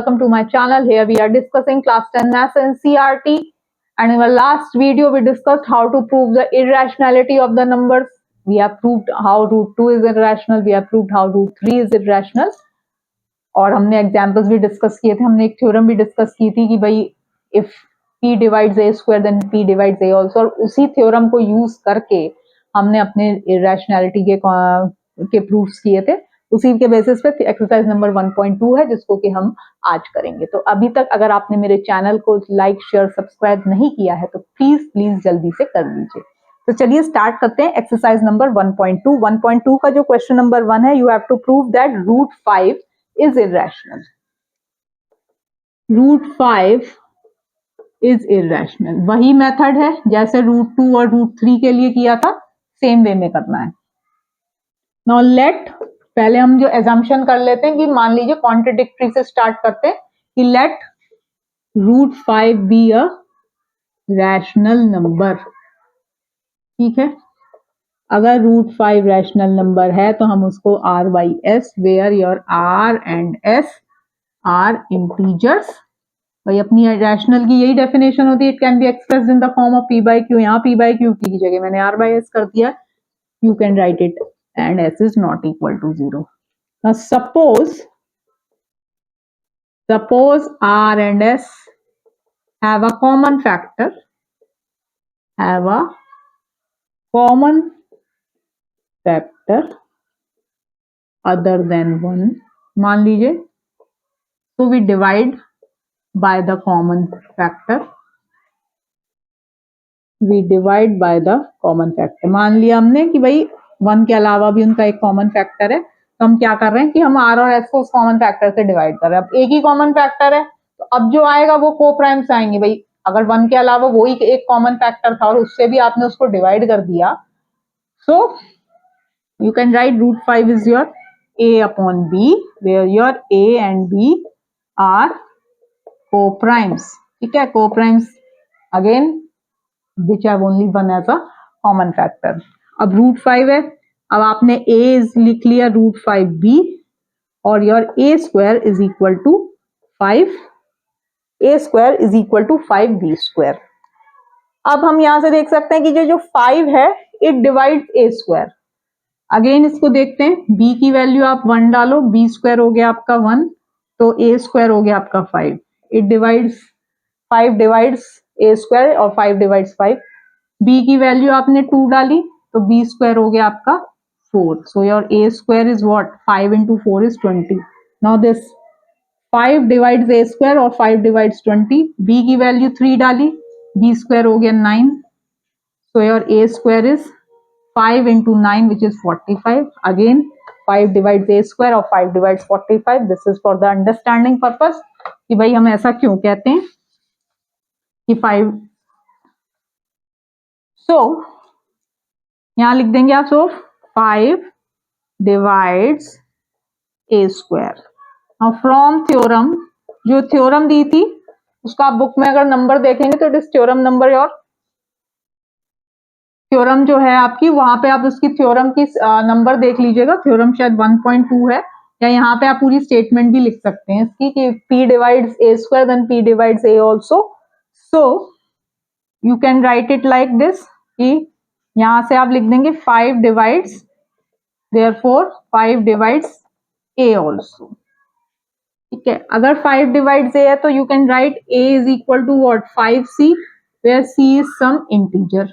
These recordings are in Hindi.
Welcome to my channel. Here we are discussing class 10 maths and CRT, and in our last video we discussed how to prove the irrationality of the numbers. We have proved how root 2 is irrational, we have proved how root 3 is irrational, और हमने एग्जाम्पल्स भी डिस्कस किए थे. हमने एक थ्योरम भी डिस्कस की थी कि भाई if p divides a square then p divides a also, और उसी थ्योरम को यूज करके हमने अपने इरेशनैलिटी के प्रूफ्स किए थे. उसी के बेसिस पे एक्सरसाइज नंबर 1.2 है जिसको कि हम आज करेंगे. तो अभी तक अगर आपने मेरे चैनल को लाइक शेयर सब्सक्राइब नहीं किया है तो प्लीज जल्दी से कर लीजिए. तो चलिए स्टार्ट करते हैं. Exercise number 1.2. 1.2 का जो क्वेश्चन नंबर 1 है, you have to prove that root 5 is irrational. Root 5 is irrational. वही मेथड है जैसे रूट 2 और रूट 3 के लिए किया था, सेम वे में करना है. Now let, पहले हम जो assumption कर लेते हैं कि मान लीजिए कॉन्ट्रडिक्टरी से स्टार्ट करते हैं कि let root 5 be a rational number. ठीक है, अगर रूट 5 रैशनल नंबर है तो हम उसको r by s, where your r and s are integers. भाई अपनी रैशनल की यही डेफिनेशन होती है. It can be expressed in the form of p by q. यहाँ p बाई क्यू की जगह मैंने r बाई s कर दिया. You can write it and s is not equal to 0. Suppose r and s have a common factor, other than 1. मान लीजिए, so we divide by the common factor. मान लिया हमने कि भाई 1 के अलावा भी उनका एक कॉमन फैक्टर है, तो हम क्या कर रहे हैं कि हम r और s को उस कॉमन फैक्टर से डिवाइड कर रहे हैं. अब एक ही कॉमन फैक्टर है तो अब जो आएगा वो को-प्राइम्स आएंगे. भाई अगर 1 के अलावा वो ही एक कॉमन फैक्टर था और उससे भी आपने उसको डिवाइड कर दिया, so you can write root 5 is your a upon b, where your a and b are co-primes. ठीक है, co-primes again which have only one as a common factor. अब root 5 है, अब आपने a लिख लिया root 5b और your a square is equal to 5, a square is equal to 5b square. अब हम यहां से देख सकते हैं कि जो 5 है it divides a square. Again इसको देखते हैं, b की वैल्यू आप 1 डालो, b स्क्वायर हो गया आपका 1, तो a स्क्वायर हो गया आपका 5. It divides 5 divides a square और 5 डिवाइड्स 5. b की वैल्यू आपने 2 डाली तो b स्क्वायर हो गया आपका 4. So your a square is what, 5 into 4 is 20. Now this 5 divides a square और 5 डिवाइड्स 20. b की वैल्यू 3 डाली, b स्क्वायर हो गया 9. So your a square is 5 into 9 which is 45. Again 5 divides a square और 5 divides 45. This is for the understanding purpose कि भाई हम ऐसा क्यों कहते हैं कि 5. so यहां लिख देंगे आप, so 5 divides a square. Now from theorem, जो थ्योरम दी थी उसका आप बुक में अगर नंबर देखेंगे तो इट इज थ्योरम नंबर, और थ्योरम जो है आपकी वहां पे आप उसकी थ्योरम की नंबर देख लीजिएगा. थ्योरम शायद 1.2 है, या यहाँ पे आप पूरी स्टेटमेंट भी लिख सकते हैं इसकी कि p divides a square then p divides a also. So you can write it like this कि यहाँ से आप लिख देंगे 5 divides, therefore 5 divides a also. ठीक है, अगर 5 डिवाइड्स a है तो you can write a is equal to what, 5c, where c is some integer.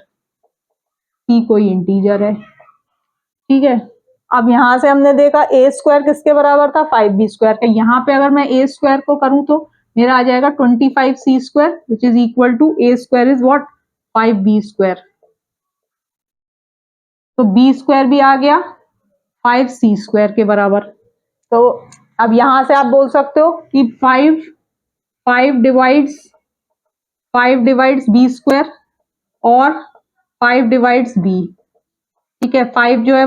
c कोई इंटीजर है. ठीक है, अब यहां से हमने देखा a स्क्वायर किसके बराबर था, 5b स्क्वायर का. यहाँ पे अगर मैं a स्क्वायर को करूं तो मेरा आ जाएगा 25c square which is equal to a square is what, 5b square. तो b स्क्वायर भी आ गया 5c स्क्वायर के बराबर. तो अब यहां से आप बोल सकते हो कि 5 डिवाइड्स b स्क्वायर और 5 डिवाइड्स b. ठीक है, 5 जो है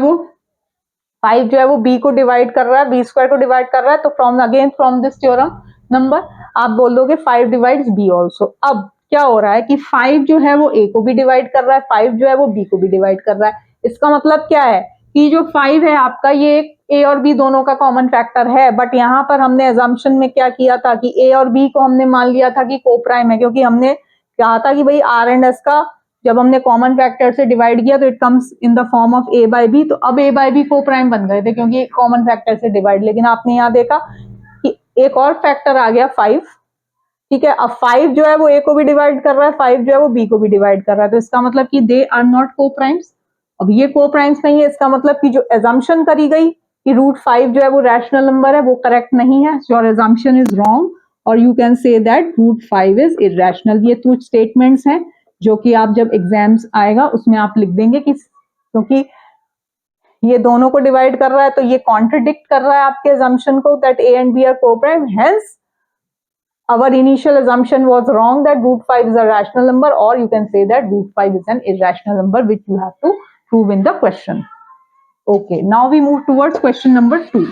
वो b को डिवाइड कर रहा है, b स्क्वायर को डिवाइड कर रहा है. तो फ्रॉम दिस थ्योरम नंबर आप बोल दोगे 5 डिवाइड्स b ऑल्सो. अब क्या हो रहा है कि 5 जो है वो a को भी डिवाइड कर रहा है, 5 जो है वो b को भी डिवाइड कर रहा है. इसका मतलब क्या है कि जो 5 है आपका ये ए और बी दोनों का कॉमन फैक्टर है, बट यहाँ पर हमने एजम्पशन में क्या किया था कि ए और बी को हमने मान लिया था कि कोप्राइम है, क्योंकि हमने कहा था कि भाई आर एंड एस का जब हमने कॉमन फैक्टर से डिवाइड किया तो it comes in the form of a by b, तो अब ए बाय बी कोप्राइम बन गए थे क्योंकि कॉमन फैक्टर से डिवाइड। लेकिन आपने यहाँ देखा कि एक और फैक्टर आ गया 5, ठीक है। अब 5 जो है वो ए को भी डिवाइड कर रहा है, 5 जो है वो बी को भी डिवाइड कर रहा है, तो इसका मतलब कि दे आर नॉट कोप्राइम्स। अब ये कोप्राइम्स नहीं है, इसका मतलब कि जो एजम्पशन करी गई कि √5 जो है वो रैशनल नंबर है वो करेक्ट नहीं है, योर एजम्पशन इज रॉन्ग, और you can say that √5 is irrational. ये कुछ स्टेटमेंट्स हैं जो कि आप जब एग्जाम्स आएगा उसमें आप लिख देंगे कि क्योंकि ये दोनों को डिवाइड कर रहा है तो ये कॉन्ट्रडिक्ट कर रहा है आपके एजम्पशन को that a and b are coprime, hence our initial assumption was wrong that √5 is a rational number, or you can say that √5 is an irrational number, which you have to prove in the question. Okay, now we move towards question number 2.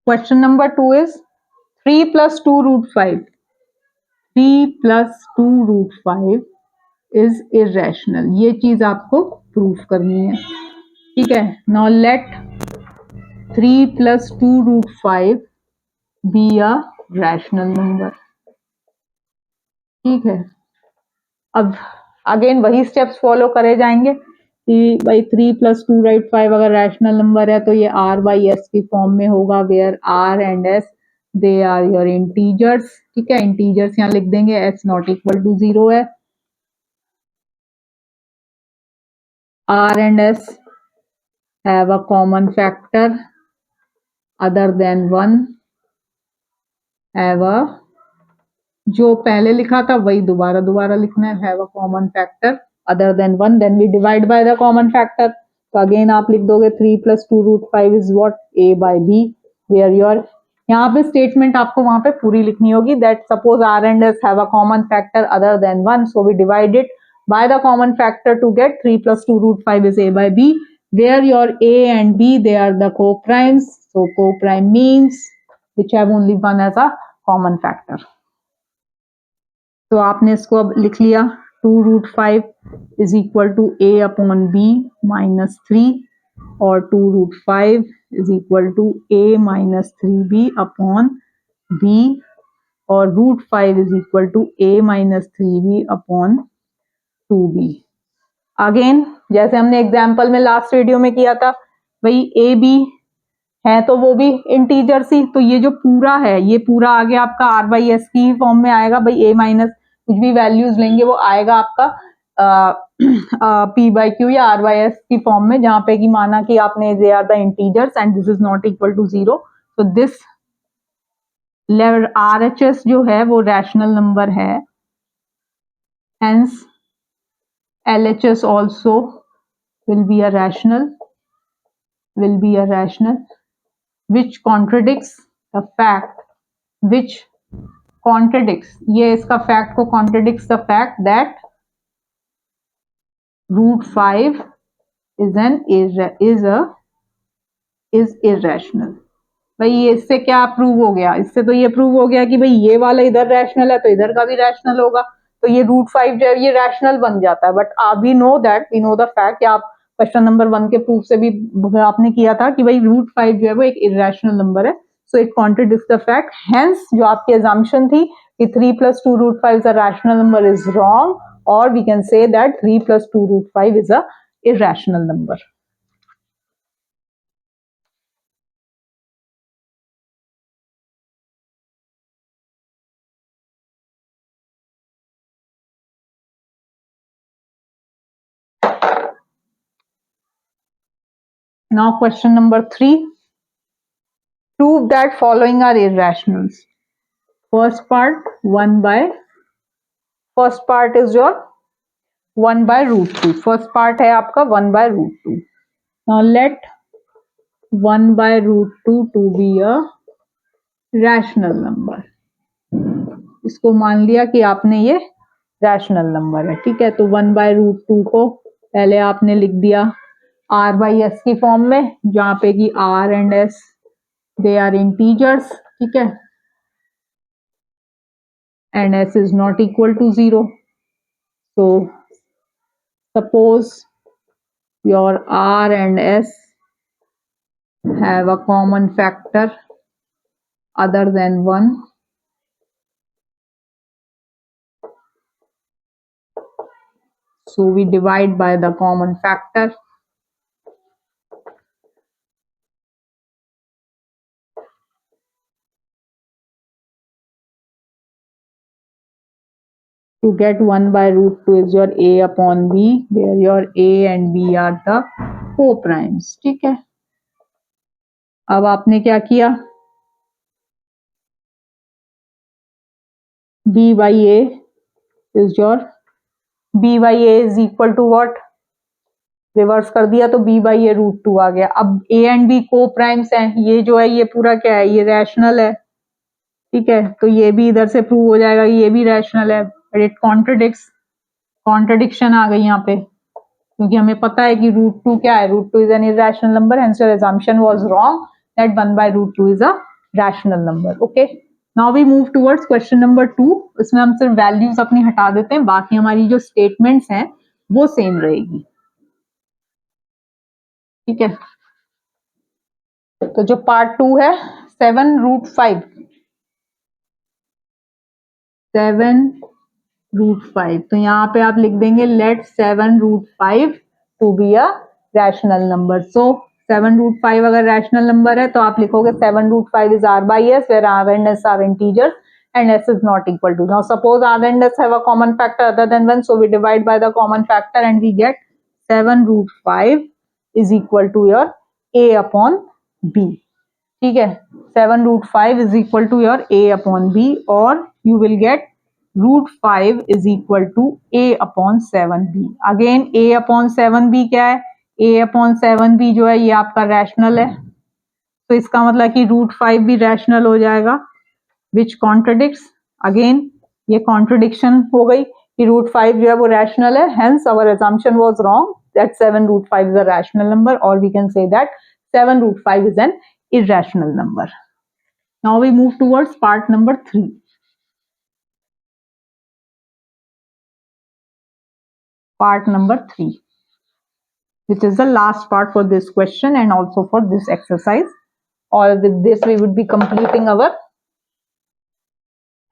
Question number 2 is 3 plus 2 √5. 3 plus 2 √5 is irrational. ये चीज आपको प्रूफ करनी है, ठीक है। Now let 3 plus 2 √5 be a rational number, ठीक है। अब अगेन वही स्टेप्स फॉलो करे जाएंगे कि भाई 3 plus 2 5 अगर रैशनल नंबर है तो ये r by s की फॉर्म में होगा, where r and s they are your integers, ठीक है। इंटीजर्स यहाँ लिख देंगे, s नॉट इक्वल टू 0 है, r and s have a common factor other than 1, have a, जो पहले लिखा था वही दोबारा दोबारा लिखना है, have a common factor other than 1, then we divide by the common factor. तो अगेन आप लिख दोगे 3 plus 2 √5 is what a by b, where your, यहाँ पे स्टेटमेंट आपको वहां पे पूरी लिखनी होगी that suppose r and s have a common factor other than 1, so we divide it by the common factor to get 3 plus 2 √5 is a by b, where your a and b they are the co-primes, so co-prime means which have only one as a common factor। तो आपने इसको अब लिख लिया 2 √5 is equal to a upon b minus 3, और 2 √5 is equal to a minus 3b upon b, और √5 is equal to a minus 3b upon 2b। Again जैसे हमने एग्जाम्पल में लास्ट वीडियो में किया था, भाई ए बी है तो वो भी इंटीजर्स ही, तो ये जो पूरा है ये पूरा आगे आपका r बाई एस की फॉर्म में आएगा। भाई a माइनस कुछ भी वैल्यूज लेंगे वो आएगा आपका p बाई क्यू या r बाई एस की फॉर्म में, जहां पे कि माना कि आपने they are the integers and this is not equal to 0, तो दिस RHS जो है वो रैशनल नंबर है, hence LHS also will be a rational, which contradicts the fact, ये इसका फैक्ट को contradicts the fact that √5 is irrational। भाई ये इससे क्या प्रूव हो गया, इससे तो ये प्रूव हो गया कि भाई ये वाला इधर रैशनल है तो इधर का भी रैशनल होगा, तो ये √5 जो है ये रैशनल बन जाता है। But we know the fact कि आप क्वेश्चन नंबर 1 के प्रूफ से भी आपने किया था कि भाई √5 जो है वो एक इरेशनल नंबर है, so it contradicts the fact, hence जो आपकी assumption थी कि 3 plus 2 √5 is a rational number is wrong, or we can say that 3 plus 2 √5 is a irrational number। Now question number 3, prove that following are irrationals। First part first part is your 1 by √2, first part है आपका 1 by √2। Now let 1 by √2 to be a rational number, इसको मान लिया कि आपने ये रैशनल नंबर है, ठीक है। तो 1 by √2 को पहले आपने लिख दिया आर बाई एस की फॉर्म में, जहां पे कि r and s they are integers, ठीक है, and s is not equal to 0. So suppose your R and S have a common factor other than 1. So we divide by the common factor. To get 1 by root 2 is your A upon B, where your A and B are the co-primes. ठीक है, अब आपने क्या किया, B by A is your B by A is equal to what, reverse कर दिया तो B by A रूट 2 आ गया. अब A and B को प्राइम्स हैं, ये जो है ये पूरा क्या है, ये रैशनल है, ठीक है, तो ये भी इधर से प्रूव हो जाएगा, ये भी रैशनल है, बट इट कॉन्ट्रडिक्ट्स, कॉन्ट्रडिक्शन आ गई यहाँ पे, क्योंकि हमें पता है कि रूट 2 क्या है, root 2 is an irrational number, hence your assumption was wrong that 1 by root 2 is a rational number. Okay, now we move towards question number 2. इसमें हम सिर्फ वैल्यूज अपनी हटा देते हैं, बाकी हमारी जो स्टेटमेंट्स हैं वो सेम रहेगी, ठीक है. तो जो पार्ट 2 है 7 रूट 5, 7 रूट 5, तो यहाँ पे आप लिख देंगे let 7 root 5 to be a rational number. So 7 root 5 अगर रैशनल नंबर है तो आप लिखोगे 7 root 5 is r by s, where r and s are integers and s is not equal to. Now suppose r and s have a common factor other than 1, so we divide by the common factor and we get 7 root 5 is equal to your a upon b. ठीक है, 7 root 5 is equal to your a upon b, और you will get root 5 is equal to a upon 7b. Again a upon 7b क्या है, a upon 7b जो है ये आपका रैशनल है, तो इसका मतलब कि रूट 5 भी रैशनल हो जाएगा, विच कॉन्ट्रडिक्ट्स, अगेन ये कॉन्ट्रडिक्शन हो गई कि रूट 5 जो है वो रैशनल है, hence our assumption was wrong that 7 root 5 is a rational number, or we can say that 7 root 5 is an irrational number. Now we move towards part number 3. Part number 3, which is the last part for this question and also for this exercise. Or with this we would be completing our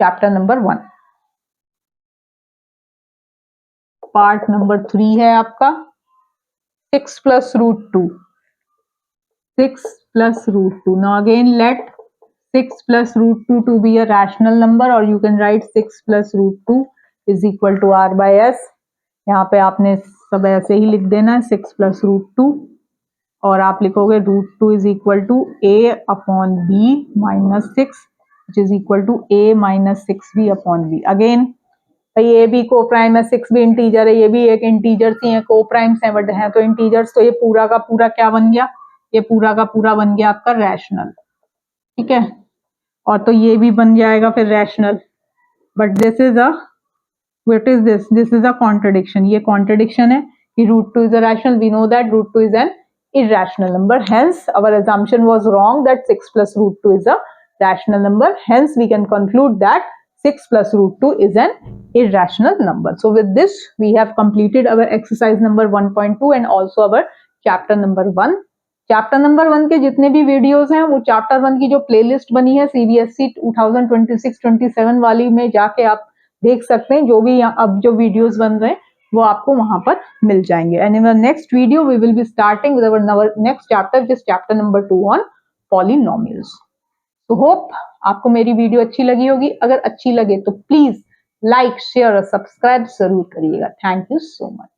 chapter number 1. Part number 3 है आपका 6 plus root 2. 6 plus root 2. Now again let 6 plus root 2 to be a rational number, or you can write 6 plus root 2 is equal to r by s. यहाँ पे आपने सब ऐसे ही लिख देना है 6 plus root 2, और आप लिखोगे root 2 is equal to a upon b minus 6, which is equal to a minus 6b upon b. Again भाई ए बी को प्राइम है, 6 भी इंटीजर है, ये भी एक इंटीजर ही है, को प्राइम्स है बट है तो इंटीजर्स, तो ये पूरा का पूरा क्या बन गया, ये पूरा का पूरा बन गया आपका रैशनल, ठीक है, और तो ये भी बन जाएगा फिर rational, but this is a what is this is a contradiction, ये कॉन्ट्रडिक्शन है कि root 2 is a rational, we know that root 2 is an irrational number, hence our assumption was wrong that 6 plus root 2 is a rational number, hence we can conclude that 6 plus root 2 is an irrational number. So with this we have completed our exercise number 1.2 and also our chapter number 1. Chapter number 1 के जितने भी वीडियोस हैं वो चैप्टर 1 की जो प्लेलिस्ट बनी है सीबीएसई 2026-27 वाली में जाके आप देख सकते हैं, जो भी अब जो वीडियोस बन रहे हैं वो आपको वहां पर मिल जाएंगे. And in the next video we will be starting with our next chapter, जिस चैप्टर नंबर 2 ऑन पॉलिनोमियल्स. तो होप आपको मेरी वीडियो अच्छी लगी होगी. अगर अच्छी लगे तो प्लीज लाइक, शेयर और सब्सक्राइब जरूर करिएगा. Thank you so much.